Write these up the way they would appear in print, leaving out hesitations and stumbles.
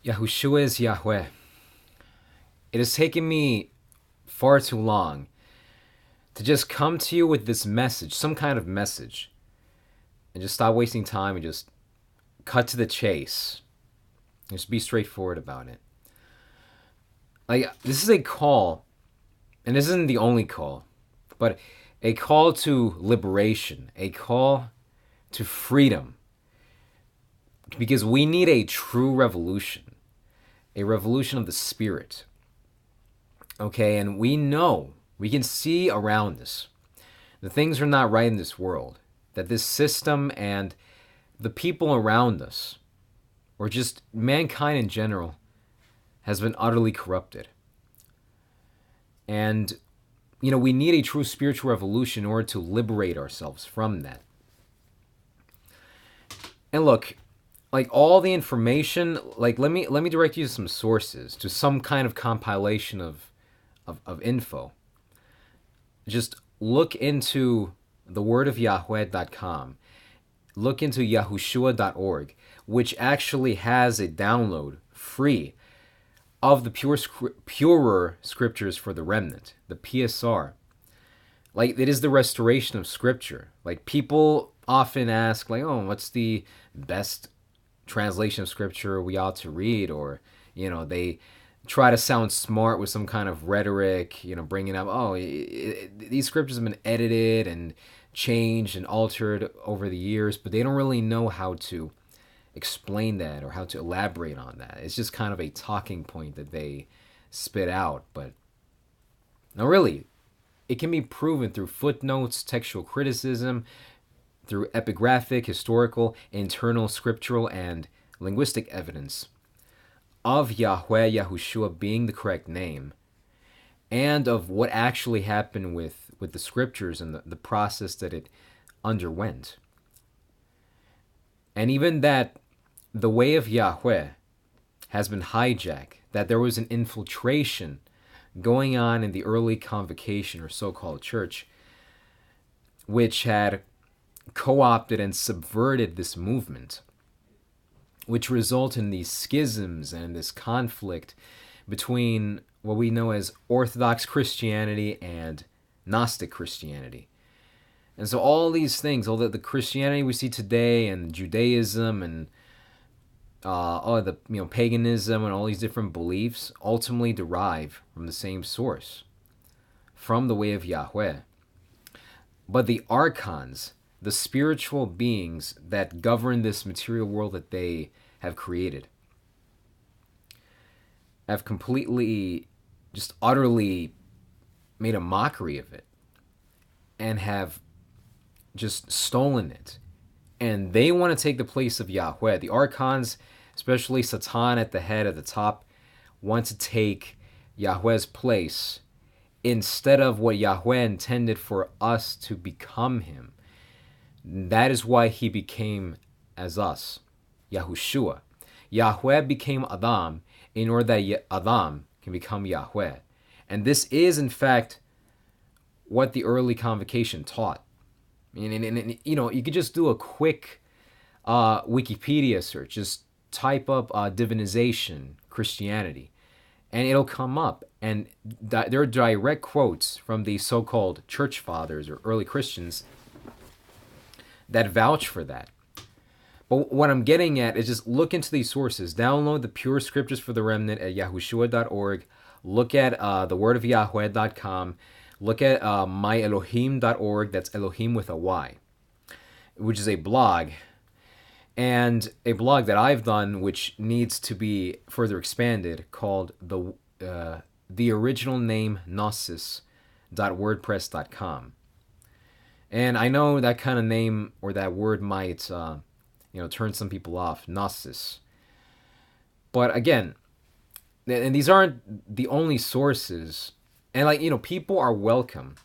Yahushua is Yahweh. It has taken me far too long to just come to you with this message, some kind of message, and just stop wasting time and just cut to the chase. Just be straightforward about it. Like, this is a call, and this isn't the only call, but a call to liberation, a call to freedom, because we need a true revolution, a revolution of the spirit. Okay, and we know, we can see around us, the things are not right in this world, that this system and the people around us, or just mankind in general, has been utterly corrupted. And, we need a true spiritual revolution in order to liberate ourselves from that. And look, like all the information, like let me direct you to some sources, to some kind of compilation of info. Just look into thewordofyahweh.com. Look into yahushua.org, which actually has a download free of the purer scriptures for the remnant, the PSR. Like, it is the restoration of scripture. Like, people often ask, like, oh, what's the best translation of scripture we ought to read? Or, they try to sound smart with some kind of rhetoric, bringing up, these scriptures have been edited and changed and altered over the years, but they don't really know how to explain that or how to elaborate on that. It's just kind of a talking point that they spit out. But no, really, it can be proven through footnotes, textual criticism, through epigraphic, historical, internal, scriptural, and linguistic evidence of Ya-hwéh Yahuwshua being the correct name, and of what actually happened with the scriptures and the process that it underwent. And even that the Way of Yâ-hwéh has been hijacked, that there was an infiltration going on in the early convocation or so-called church, which had co-opted and subverted this movement, which resulted in these schisms and this conflict between what we know as Orthodox Christianity and Gnostic Christianity. And so all these things, all the Christianity we see today and Judaism and all the paganism and all these different beliefs ultimately derive from the same source, from the Way of Yâhwéh. But the archons, the spiritual beings that govern this material world that they have created, have completely, just utterly made a mockery of it and have just stolen it. And they want to take the place of Yahweh. The archons, especially Satan at the head, at the top, want to take Yahweh's place instead of what Yahweh intended for us to become him. That is why he became as us, Yahushua. Yahweh became Adam in order that Adam can become Yahweh. And this is, in fact, what the early convocation taught. And you could just do a quick Wikipedia search. Just type up divinization, Christianity, and it'll come up. And there are direct quotes from the so-called church fathers or early Christians that vouch for that. But what I'm getting at is just look into these sources. Download the pure scriptures for the remnant at yahushua.org. Look at thewordofyahweh.com. Look at myelohim.org. That's Elohim with a Y, which is a blog. And a blog that I've done, which needs to be further expanded, called the Original-Name Gnosis.wordpress.com. And I know that kind of name or that word might turn some people off, Gnosis. But again, and these aren't the only sources. And people are welcome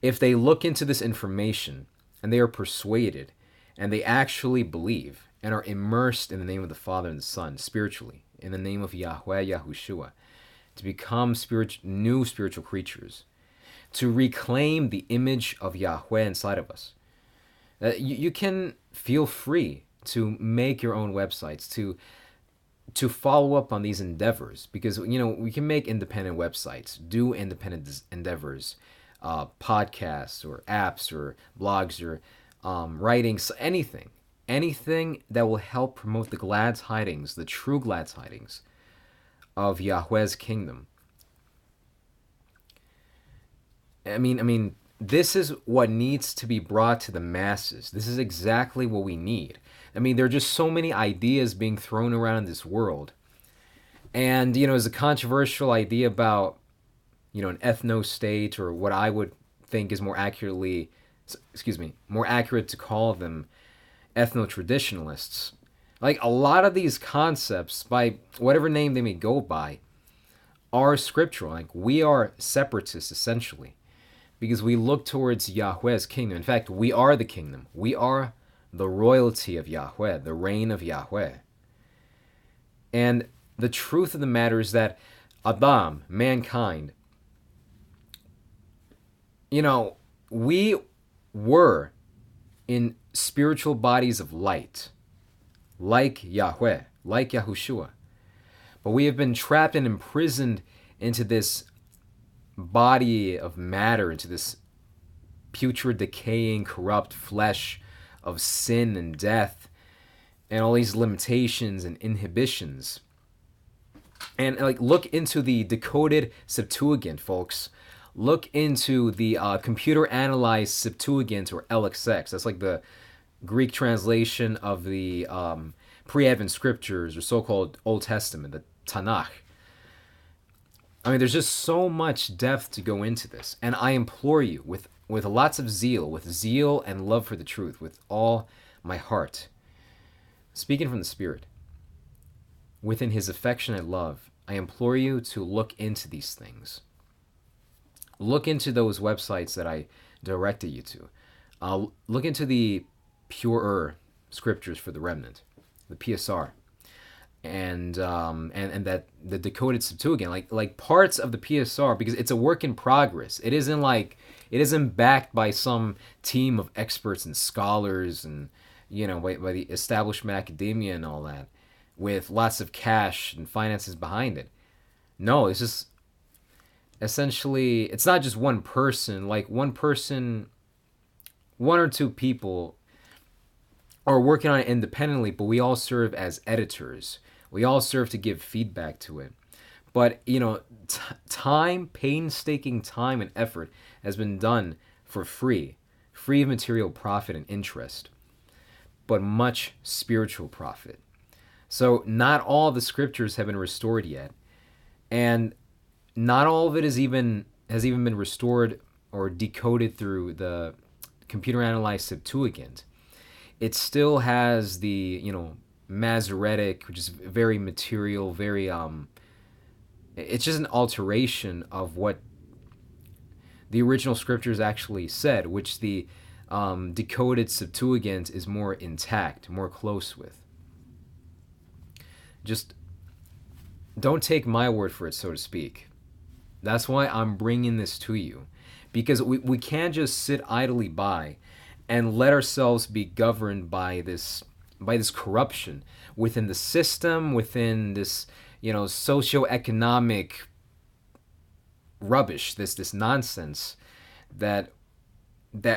if they look into this information and they are persuaded and they actually believe and are immersed in the name of the Father and the Son, spiritually, in the name of Yâhwéh Yahuwshua, to become new spiritual creatures, to reclaim the image of Yahweh inside of us. You can feel free to make your own websites, to to follow up on these endeavors, because we can make independent websites, do independent endeavors, podcasts or apps or blogs or writings, anything that will help promote the glad tidings, the true glad tidings of Yahweh's kingdom. I mean, this is what needs to be brought to the masses. This is exactly what we need. I mean, there are just so many ideas being thrown around in this world. And, there's a controversial idea about, an ethno-state, or what I would think is more accurate to call them ethno-traditionalists. Like, a lot of these concepts, by whatever name they may go by, are scriptural. Like, we are separatists, essentially, because we look towards Yahweh's kingdom. In fact, we are the kingdom. We are the royalty of Yahweh, the reign of Yahweh. And the truth of the matter is that Adam, mankind, we were in spiritual bodies of light, like Yahweh, like Yahushua. But we have been trapped and imprisoned into this body of matter, into this putrid, decaying, corrupt flesh of sin and death, and all these limitations and inhibitions. And look into the decoded Septuagint, folks. Look into the computer analyzed Septuagint, or LXX. That's like the Greek translation of the pre-Advent scriptures, or so-called Old Testament, the Tanakh. I mean, there's just so much depth to go into this, and I implore you, with lots of zeal, with zeal and love for the truth, with all my heart, speaking from the Spirit, within His affectionate love, I implore you to look into these things. Look into those websites that I directed you to. Look into the purer scriptures for the remnant, the PSR. And that the decoded Septuagint, like parts of the PSR, because it's a work in progress. It isn't backed by some team of experts and scholars and by the establishment academia and all that, with lots of cash and finances behind it. No, it's just essentially, it's not just one person. Like one or two people are working on it independently, but we all serve as editors. We all serve to give feedback to it. But, time, painstaking time and effort has been done for free of material profit and interest, but much spiritual profit. So not all the scriptures have been restored yet, and not all of it has even been restored or decoded through the computer analyzed Septuagint. It still has the, Masoretic, which is very material, very it's just an alteration of what the original scriptures actually said, which the decoded Septuagint is more intact, more close with. Just don't take my word for it, so to speak. That's why I'm bringing this to you, because we can't just sit idly by and let ourselves be governed by this corruption within the system, within this socioeconomic rubbish, this nonsense that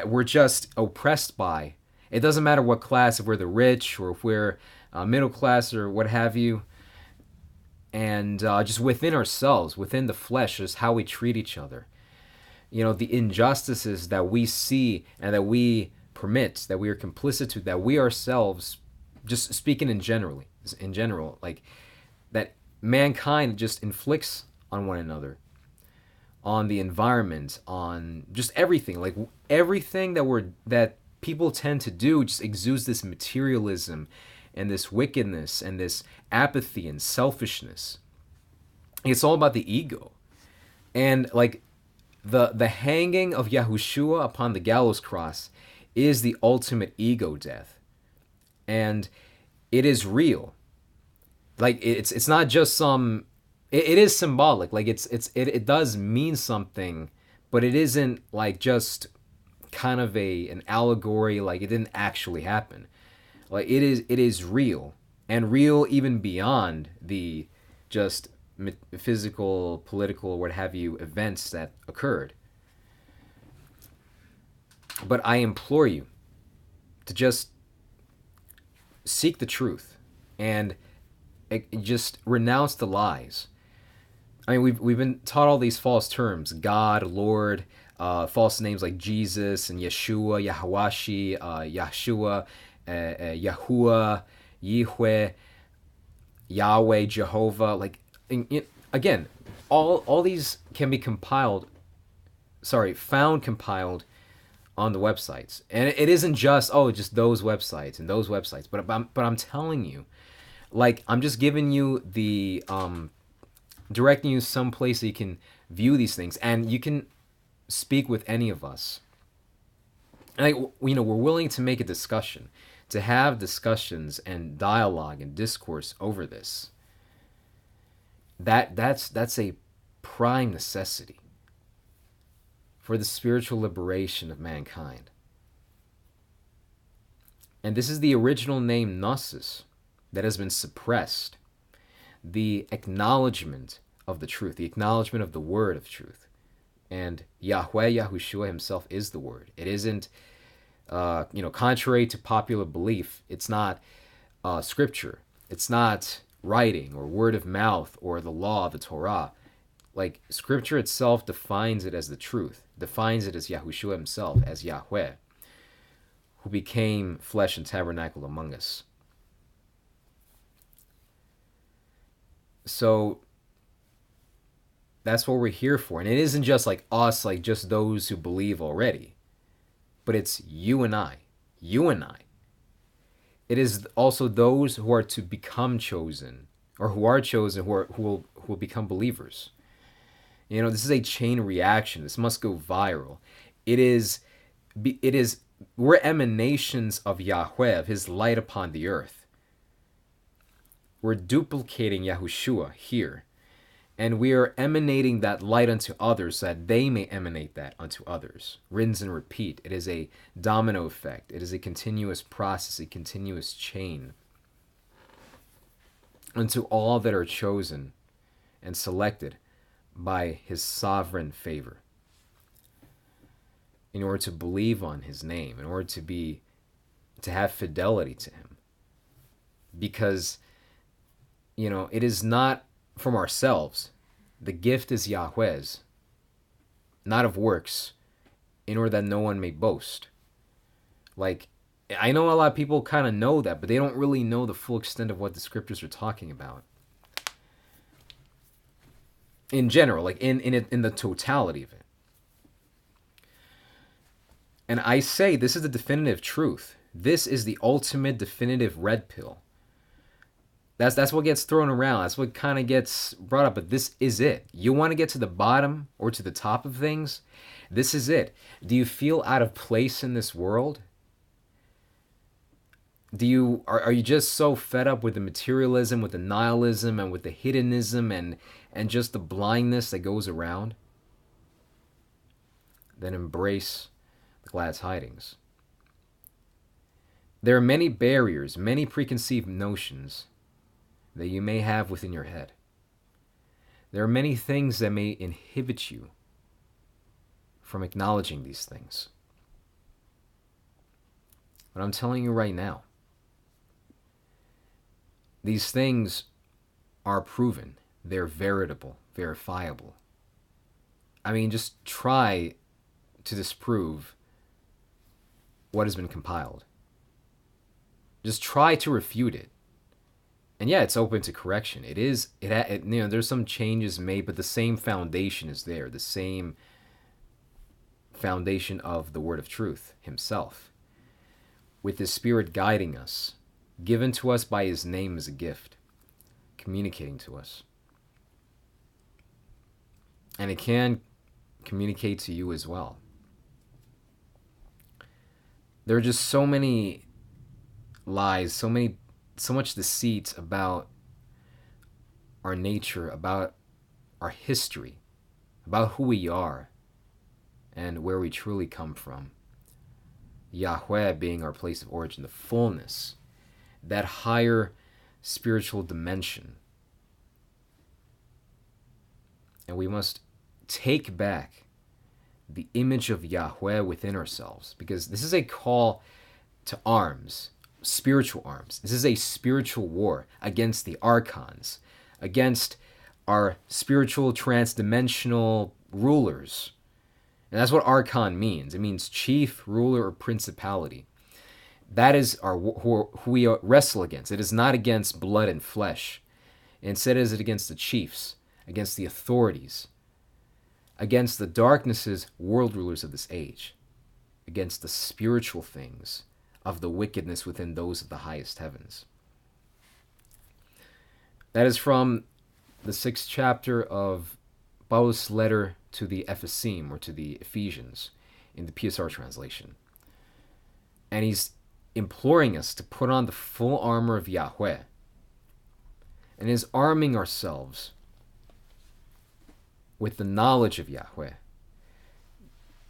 we're just oppressed by. It doesn't matter what class, if we're the rich or if we're middle class or what have you. And just within ourselves, within the flesh, is how we treat each other. The injustices that we see and that we permit, that we are complicit to, that we ourselves, just speaking in general, like that mankind just inflicts on one another, on the environment, on just everything. Like everything that people tend to do just exudes this materialism and this wickedness and this apathy and selfishness. It's all about the ego. And like the hanging of Yahushua upon the gallows-cross is the ultimate ego death. And it is real. Like it's not just some, it is symbolic. Like it does mean something, but it isn't like just kind of an allegory, like it didn't actually happen. Like it is real. and real even beyond the just physical, political, what have you, events that occurred. But I implore you to just seek the truth and just renounce the lies. I mean, we've been taught all these false terms: God, Lord, false names like Jesus and Yeshua, Yahuwah, Yahshua, Yahuwah, Yâ-hwéh Yâhuweh, Jehovah. Like, again, all these can be found compiled on the websites, and it isn't just just those websites and those websites. But I'm telling you, like, I'm just giving you the directing you someplace so you can view these things, and you can speak with any of us. And we're willing to make a discussion, to have discussions and dialogue and discourse over this. That's a prime necessity for the spiritual liberation of mankind. And this is the original name Gnosis that has been suppressed. The acknowledgement of the truth, the acknowledgement of the word of truth. And Yâ-hwéh Yahuwshua Himself is the word. It isn't, contrary to popular belief, it's not scripture. It's not writing or word of mouth or the law of the Torah. Like, scripture itself defines it as the truth, defines it as Yahushua Himself, as Yahweh, who became flesh and tabernacled among us. So that's what we're here for. And it isn't just like us, like just those who believe already, but it's you and I. You and I. It is also those who are to become chosen, or who are chosen, who will become believers. This is a chain reaction. This must go viral. We're emanations of Yahweh, of His light upon the earth. We're duplicating Yahushua here, and we are emanating that light unto others so that they may emanate that unto others. Rinse and repeat. It is a domino effect. It is a continuous process, a continuous chain unto all that are chosen and selected by His sovereign favor, in order to believe on His name, in order to have fidelity to Him. Because it is not from ourselves. The gift is Yahweh's, not of works, in order that no one may boast. Like, I know a lot of people kind of know that, but they don't really know the full extent of what the scriptures are talking about. In general, like in the totality of it. And I say this is the definitive truth. This is the ultimate definitive red pill. That's what gets thrown around. That's what kind of gets brought up. But this is it. You want to get to the bottom or to the top of things? This is it. Do you feel out of place in this world? Are you just so fed up with the materialism, with the nihilism, and with the hedonism, and just the blindness that goes around? Then embrace the glad tidings. There are many barriers, many preconceived notions that you may have within your head. There are many things that may inhibit you from acknowledging these things. But I'm telling you right now, these things are proven. They're veritable, verifiable. I mean, just try to disprove what has been compiled. Just try to refute it. And yeah, it's open to correction. There's some changes made, but the same foundation is there. The same foundation of the word of truth Himself, with His Spirit guiding us, given to us by His name as a gift, communicating to us. And it can communicate to you as well. There are just so many lies, so much deceit about our nature, about our history, about who we are, and where we truly come from. Yahweh being our place of origin, the fullness, that higher spiritual dimension. And we must take back the image of Yahweh within ourselves, because this is a call to arms, spiritual arms. This is a spiritual war against the archons, against our spiritual transdimensional rulers. And that's what archon means. It means chief, ruler, or principality. That is who we wrestle against. It is not against blood and flesh. Instead, it is against the chiefs, against the authorities, against the darknesses, world rulers of this age, against the spiritual things of the wickedness within those of the highest heavens. That is from the 6th chapter of Paul's letter to the Ephesim, or to the Ephesians, in the PSR translation. And he's imploring us to put on the full armor of Yahweh, and is arming ourselves with the knowledge of Yahweh,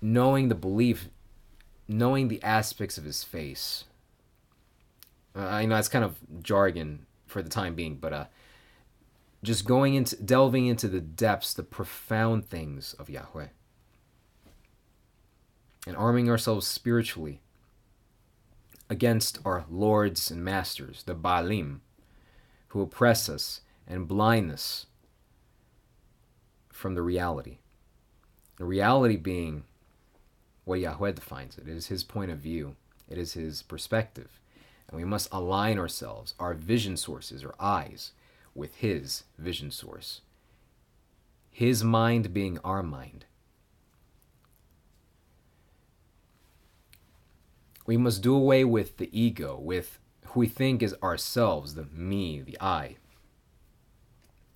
knowing the belief, knowing the aspects of his face. I know it's kind of jargon for the time being, but just delving into the depths, the profound things of Yahweh, and arming ourselves spiritually against our lords and masters, the Baalim, who oppress us and blind us from the reality. The reality being what Yahweh defines it. It is his point of view. It is his perspective. And we must align ourselves, our vision sources, or eyes, with his vision source. His mind being our mind. We must do away with the ego, with who we think is ourselves, the me, the I.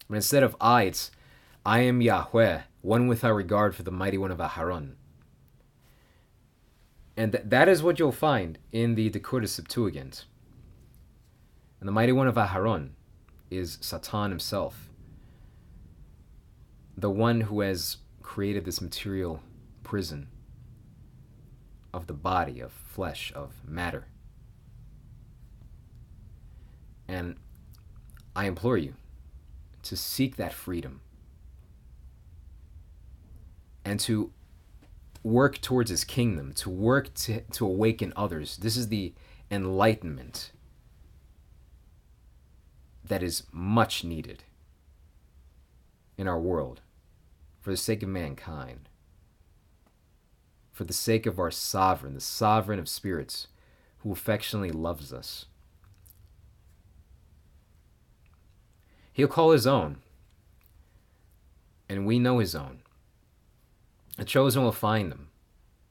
But instead of I, it's I am Yahweh, one without regard for the mighty one of Aharon. And that is what you'll find in the Dakota Septuagint. And the mighty one of Aharon is Satan himself, the one who has created this material prison of the body, of flesh, of matter. And I implore you to seek that freedom and to work towards his kingdom, to work to awaken others. This is the enlightenment that is much needed in our world for the sake of mankind, for the sake of our sovereign, the sovereign of spirits, who affectionately loves us. He'll call his own, and we know his own. The chosen will find them.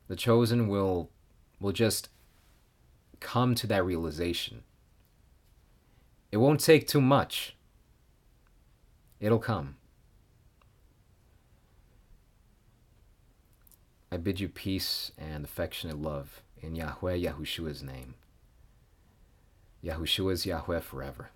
The chosen will just come to that realization. It won't take too much. It'll come. I bid you peace and affectionate love in Yâ-hwéh Yahushua's name. Yahushua is Yahweh forever.